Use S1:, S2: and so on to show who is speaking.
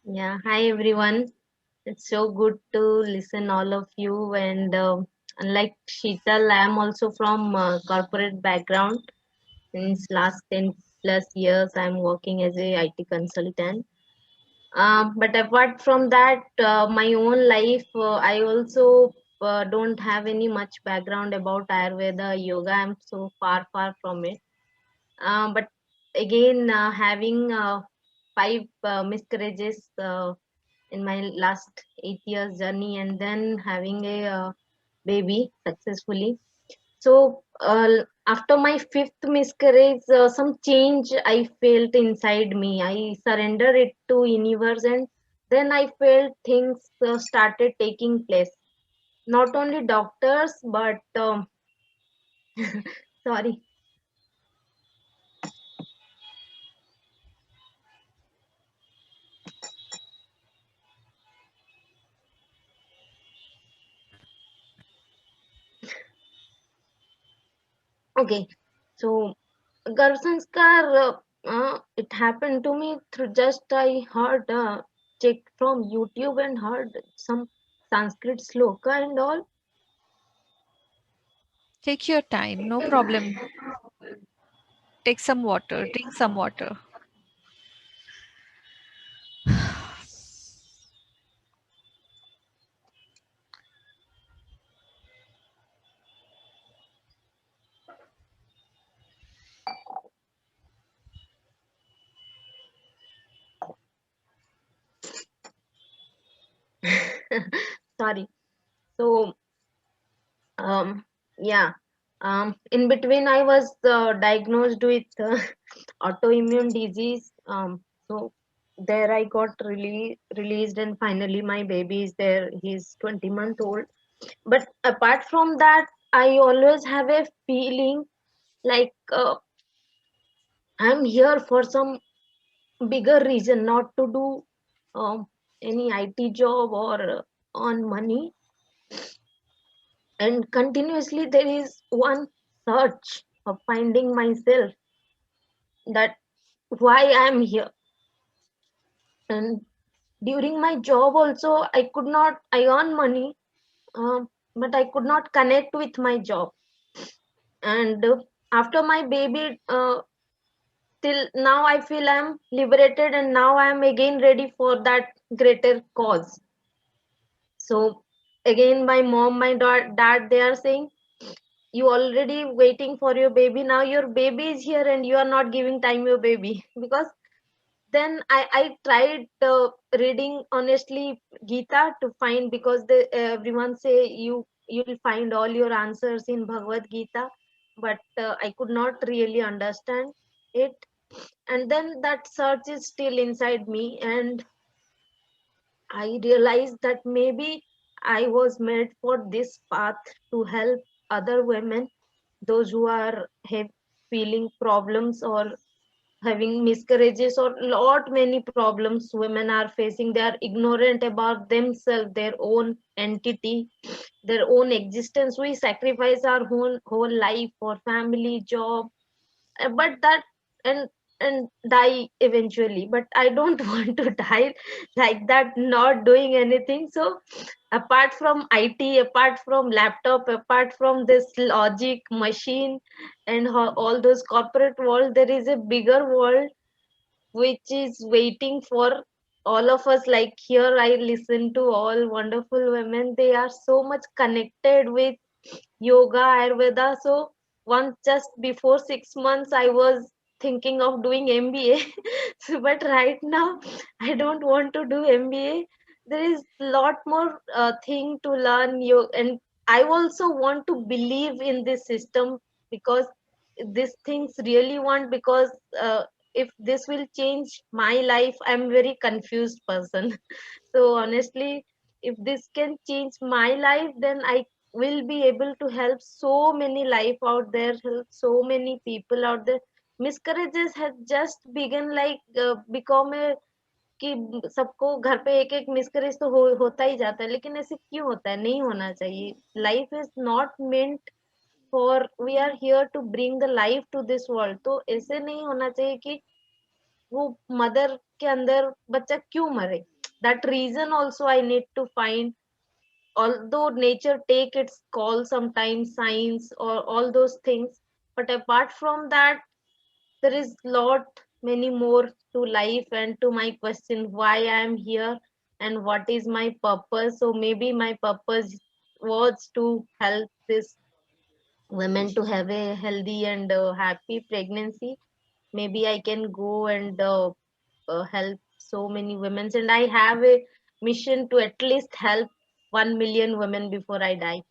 S1: Yeah, hi everyone. It's so good to listen all of you. And unlike Sheetal, I am also from corporate background. Since last 10 plus years, I'm working as a IT consultant. But apart from that, my own life, I also don't have any much background about Ayurveda, yoga. I'm so far from it. But again, having five miscarriages in my last 8 years journey, and then having a baby successfully. So after my fifth miscarriage, some change I felt inside me. I surrendered it to universe, and then I felt things started taking place. Not only doctors, but sorry. Okay, so Garv Sanskar, it happened to me through just I heard check from YouTube and heard some Sanskrit sloka and all.
S2: Take your time, no problem. Take some water, drink some water.
S1: Sorry. So um, yeah. In between, I was diagnosed with autoimmune disease. So there I got released, and finally my baby is there. He's 20 months old. But apart from that, I always have a feeling like I'm here for some bigger reason, not to do any IT job or on money. And continuously there is one search of finding myself, that why I'm here. And during my job also, I earn money, but I could not connect with my job. And after my baby, till now I feel I'm liberated, and now I'm again ready for that greater cause. So again, my mom, my dad, they are saying, you already waiting for your baby, now your baby is here and you are not giving time your baby. Because then I tried reading honestly Gita to find, because everyone say you'll find all your answers in Bhagavad Gita. But I could not really understand it. And then that search is still inside me, and I realized that maybe I was made for this path, to help other women, those who are have feeling problems or having miscarriages, or lot many problems women are facing. They are ignorant about themselves, their own entity, their own existence. We sacrifice our whole life for family, job, but that, and die eventually. But I don't want to die like that, not doing anything. So apart from IT, apart from laptop, apart from this logic machine and all those corporate world, there is a bigger world which is waiting for all of us. Like here I listen to all wonderful women, they are so much connected with yoga, Ayurveda. So once, just before 6 months, I was thinking of doing MBA. So, but right now, I don't want to do MBA. There is lot more thing to learn. You, and I also want to believe in this system, because these things really want, because if this will change my life, I'm very confused person. So honestly, if this can change my life, then I will be able to help so many life out there, help so many people out there. Miscarriages has just begun, like become a कि सबको घर पे एक एक miscarriage तो होता ही जाता है, लेकिन ऐसे क्यों होता है? नहीं होना चाहिए. Life is not meant for, we are here to bring the life to this world. तो ऐसे नहीं होना चाहिए कि वो मदर के अंदर बच्चा क्यों मरे. that reason also I need to find, although nature take its call sometimes, science or all those things, but apart from that, there is lot many more to life and to my question why I am here and what is my purpose. So maybe my purpose was to help this women to have a healthy and happy pregnancy. Maybe I can go and help so many women, and I have a mission to at least help 1 million women before I die.